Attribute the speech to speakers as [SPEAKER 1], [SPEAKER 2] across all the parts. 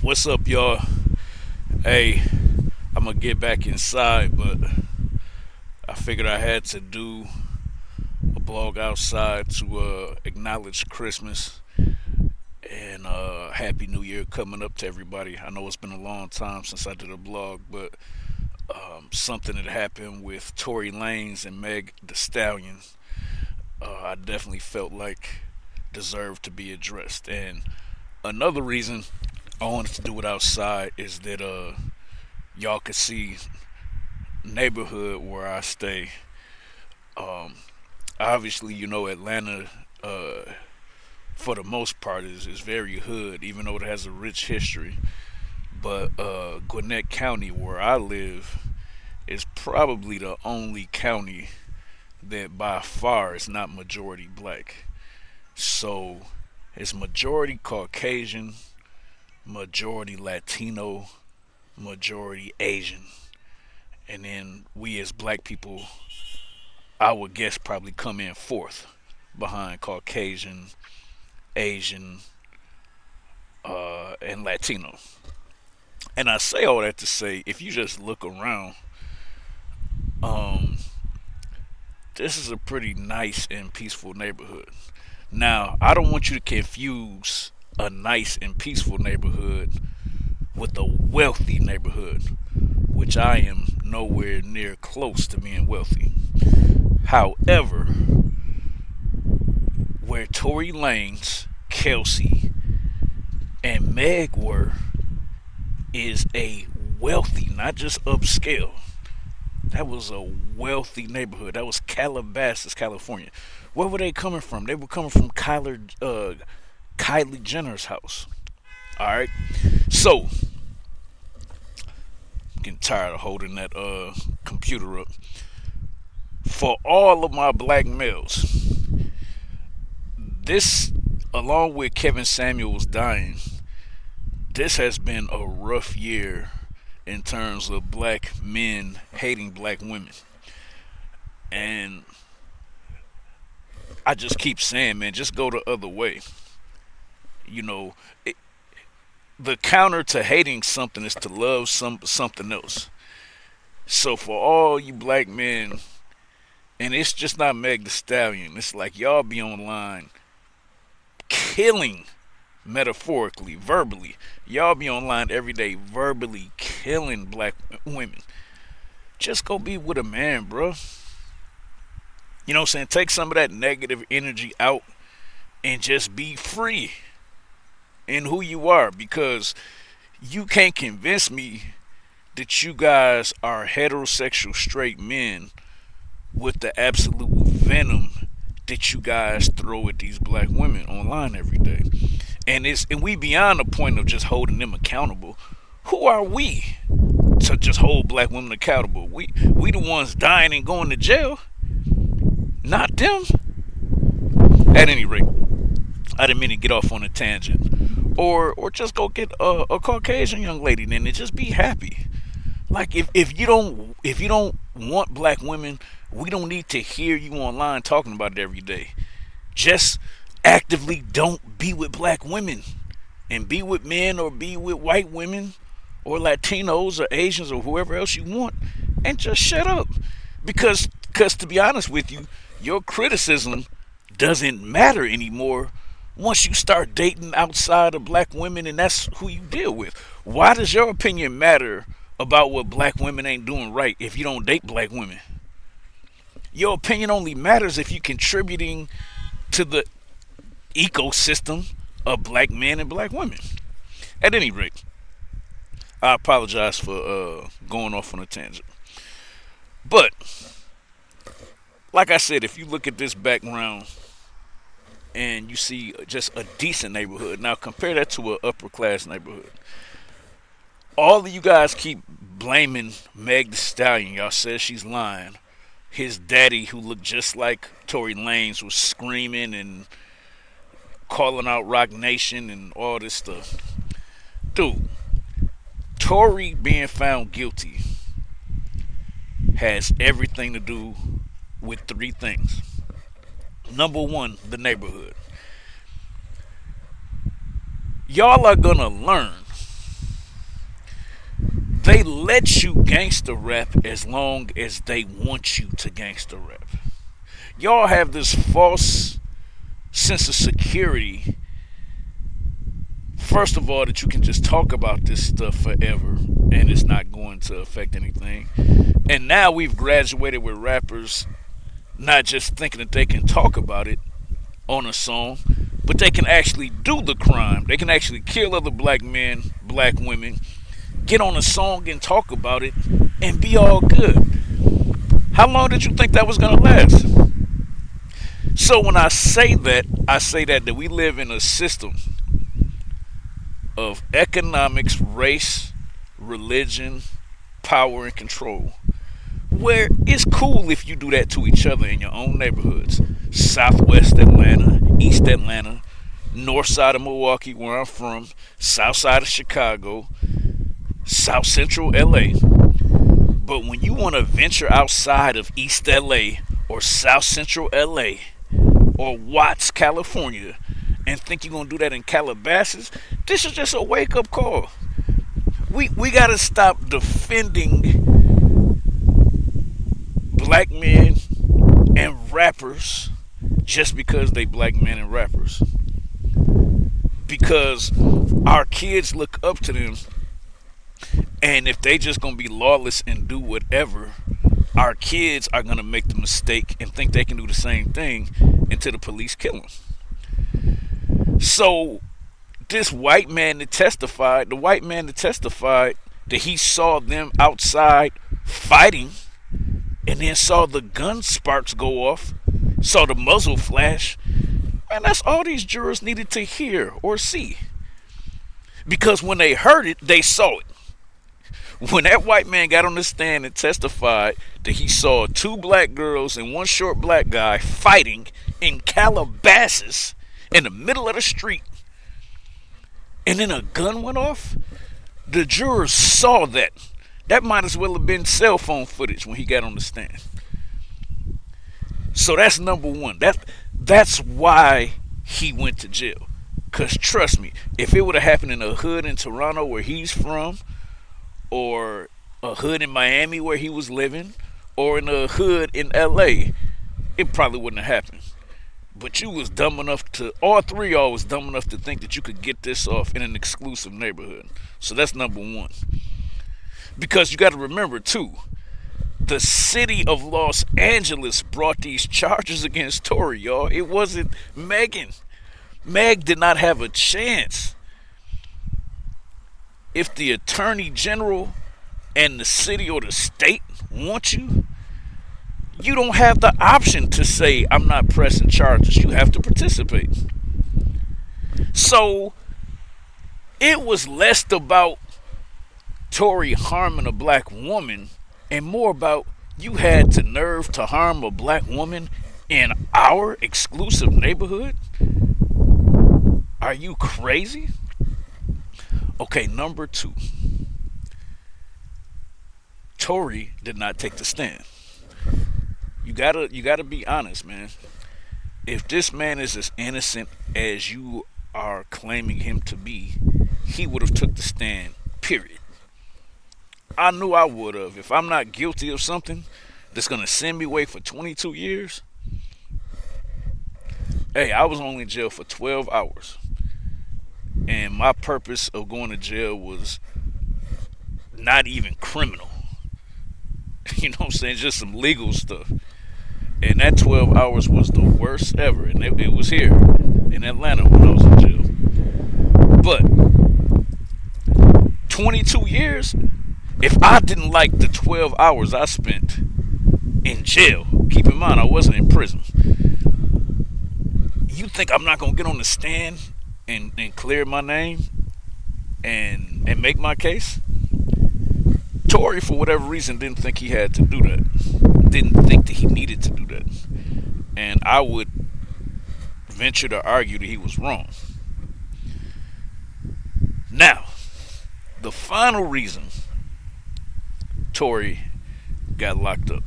[SPEAKER 1] What's up, y'all? Hey, I'm gonna get back inside, but I figured I had to do a blog outside to acknowledge Christmas and Happy New Year coming up to everybody. I know it's been a long time since I did a blog, but something that happened with Tory Lanez and Meg the Stallion, I definitely felt like deserved to be addressed. And another reason I wanted to do it outside is that y'all could see neighborhood where I stay. Um, Obviously, Atlanta, uh, for the most part, is very hood, even though it has a rich history. But Gwinnett County, where I live, is probably the only county that by far is not majority black. So it's majority Caucasian, majority Latino, majority Asian. And then we as black people, I would guess, probably come in fourth behind Caucasian, Asian, and Latino. And I say all that to say, if you just look around, um, this is a pretty nice and peaceful neighborhood. Now, I don't want you to confuse a nice and peaceful neighborhood with a wealthy neighborhood, which I am nowhere near close to being wealthy. However, where Tory Lanez, Kelsey, and Meg were is a wealthy, not just upscale. That was a wealthy neighborhood. That was Calabasas, California. Where were they coming from? They were coming from Kylie Jenner's house. All right. So, I'm getting tired of holding that computer up. For all of my black males, this, along with Kevin Samuels dying, this has been a rough year in terms of black men hating black women. And I just keep saying, man, just go the other way. You know, it, the counter to hating something is to love something else. So for all you black men, and it's just not Meg the Stallion, it's like y'all be online killing, metaphorically, verbally. Y'all be online every day verbally killing black women. Just go be with a man, bro. You know what I'm saying? Take some of that negative energy out and just be free in who you are, because you can't convince me that you guys are heterosexual straight men with the absolute venom that you guys throw at these black women online every day. And we beyond the point of just holding them accountable. Who are we to just hold black women accountable? We the ones dying and going to jail, not them. At any rate, I didn't mean to get off on a tangent. Or just go get a Caucasian young lady then and just be happy. Like if you don't want black women, we don't need to hear you online talking about it every day. Just actively don't be with black women and be with men, or be with white women or Latinos or Asians or whoever else you want, and just shut up. Because to be honest with you, your criticism doesn't matter anymore once you start dating outside of black women and that's who you deal with. Why does your opinion matter about what black women ain't doing right if you don't date black women? Your opinion only matters if you're contributing to the ecosystem of black men and black women. At any rate, I apologize for going off on a tangent. But, like I said, if you look at this background and you see just a decent neighborhood, now compare that to an upper class neighborhood. All of you guys keep blaming Meg the Stallion. Y'all said she's lying. His daddy, who looked just like Tory Lanez, was screaming and calling out Rock Nation and all this stuff. Dude, Tory being found guilty has everything to do with three things. Number one, the neighborhood. Y'all are gonna learn They let you gangster rap as long as they want you to gangster rap. Y'all have this false sense of security, first of all, that you can just talk about this stuff forever and it's not going to affect anything. And now we've graduated with rappers not just thinking that they can talk about it on a song, but they can actually do the crime. They can actually kill other black men, black women, get on a song and talk about it, and be all good. How long did you think that was going to last? So when I say that we live in a system of economics, race, religion, power, and control, where it's cool if you do that to each other in your own neighborhoods. Southwest Atlanta, East Atlanta, north side of Milwaukee, where I'm from, south side of Chicago, South Central LA. But when you want to venture outside of East LA or South Central LA or Watts, California, and think you're going to do that in Calabasas, this is just a wake up call. We got to stop defending black men and rappers just because they black men and rappers. Because our kids look up to them, and if they just gonna be lawless and do whatever, our kids are gonna make the mistake and think they can do the same thing until the police kill them. So this white man that testified, that he saw them outside fighting, and then saw the gun sparks go off, saw the muzzle flash, man, that's all these jurors needed to hear or see. Because when they heard it, they saw it. When that white man got on the stand and testified that he saw two black girls and one short black guy fighting in Calabasas in the middle of the street, and then a gun went off, the jurors saw that. That might as well have been cell phone footage when he got on the stand. So that's number one. That's why he went to jail. Because trust me, if it would have happened in a hood in Toronto where he's from, or a hood in Miami where he was living, or in a hood in LA, it probably wouldn't have happened. But you was dumb enough to, all three of y'all was dumb enough to think that you could get this off in an exclusive neighborhood. So that's number one. Because you got to remember too, the city of Los Angeles brought these charges against Tory, y'all. It wasn't Megan. Meg did not have a chance. If the attorney general and the city or the state want you, you don't have the option to say, I'm not pressing charges. You have to participate. So it was less about Tory harming a black woman and more about, you had the nerve to harm a black woman in our exclusive neighborhood? Are you crazy? Okay, number two. Tory did not take the stand. You gotta be honest, man. If this man is as innocent as you are claiming him to be, he would have took the stand, period. I knew I would have. If I'm not guilty of something that's gonna send me away for 22 years, hey, I was only in jail for 12 hours. And my purpose of going to jail was not even criminal. You know what I'm saying? Just some legal stuff. And that 12 hours was the worst ever. And it was here in Atlanta when I was in jail. But 22 years, if I didn't like the 12 hours I spent in jail, keep in mind I wasn't in prison. You think I'm not going to get on the stand and clear my name and make my case? Tory, for whatever reason, didn't think he had to do that. Didn't think that he needed to do that. And I would venture to argue that he was wrong. Now, the final reason Tory got locked up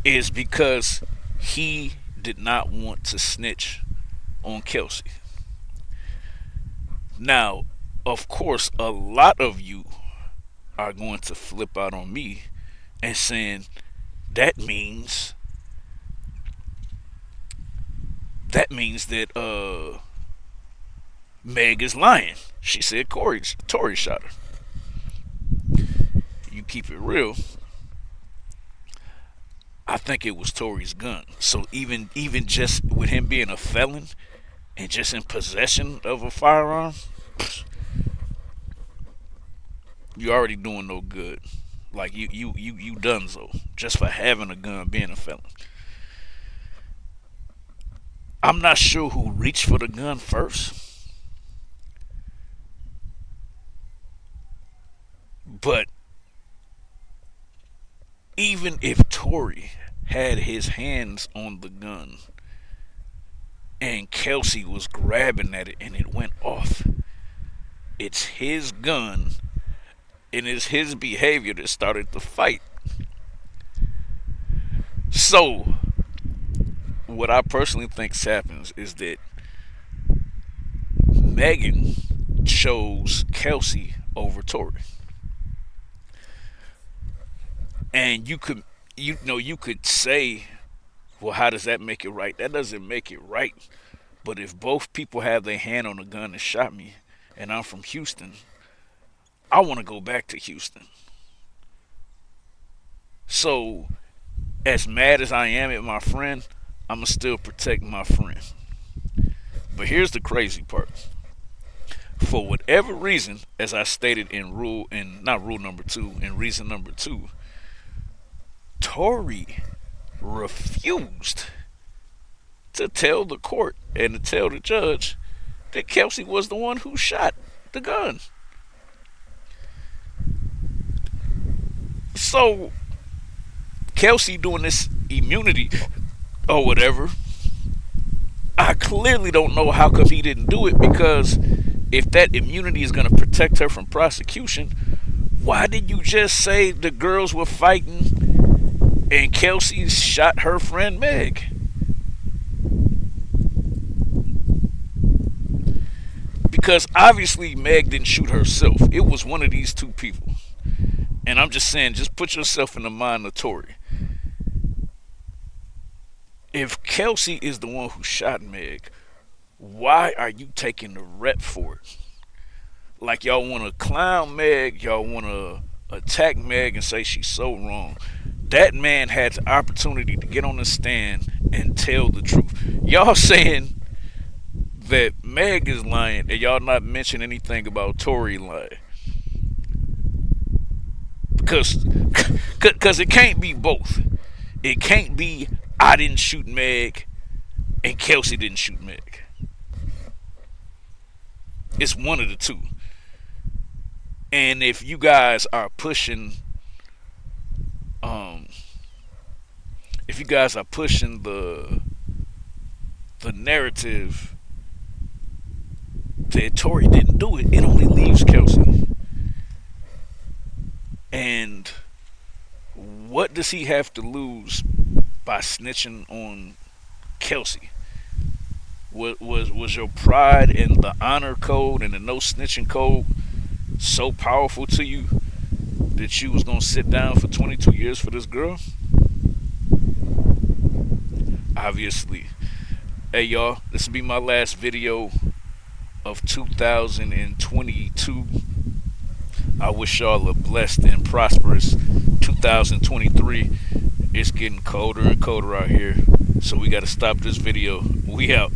[SPEAKER 1] is because he did not want to snitch on Kelsey. Now, of course, a lot of you are going to flip out on me and saying that means that Meg is lying. She said Tory shot her. You keep it real. I think it was Tory's gun. So even just with him being a felon and just in possession of a firearm, you already doing no good. Like you done so just for having a gun, being a felon. I'm not sure who reached for the gun first, but even if Tory had his hands on the gun and Kelsey was grabbing at it and it went off, it's his gun and it's his behavior that started the fight. So, what I personally think happens is that Megan chose Kelsey over Tory. And you could say, well, how does that make it right? That doesn't make it right. But if both people have their hand on a gun and shot me, and I'm from Houston, I want to go back to Houston. So, as mad as I am at my friend, I'ma still protect my friend. But here's the crazy part. For whatever reason, as I stated in reason number 2, Tory refused to tell the court and to tell the judge that Kelsey was the one who shot the gun. So Kelsey doing this immunity or whatever, I clearly don't know how come he didn't do it, because if that immunity is going to protect her from prosecution, why did you just say the girls were fighting and Kelsey shot her friend Meg? Because obviously Meg didn't shoot herself. It was one of these two people. And I'm just saying, just put yourself in the mind of Tory. If Kelsey is the one who shot Meg, why are you taking the rep for it? Like y'all want to clown Meg, y'all want to attack Meg and say she's so wrong. That man had the opportunity to get on the stand and tell the truth. Y'all saying that Meg is lying and y'all not mention anything about Tory lying. Because it can't be both. It can't be I didn't shoot Meg and Kelsey didn't shoot Meg. It's one of the two. And if you guys are pushing the narrative that Tory didn't do it, it only leaves Kelsey. And what does he have to lose by snitching on Kelsey? Was your pride in the honor code and the no snitching code so powerful to you that you was gonna sit down for 22 years for this girl? Obviously. Hey y'all, this will be my last video of 2022. I wish y'all a blessed and prosperous 2023. It's getting colder and colder out here, so we gotta stop this video. We out.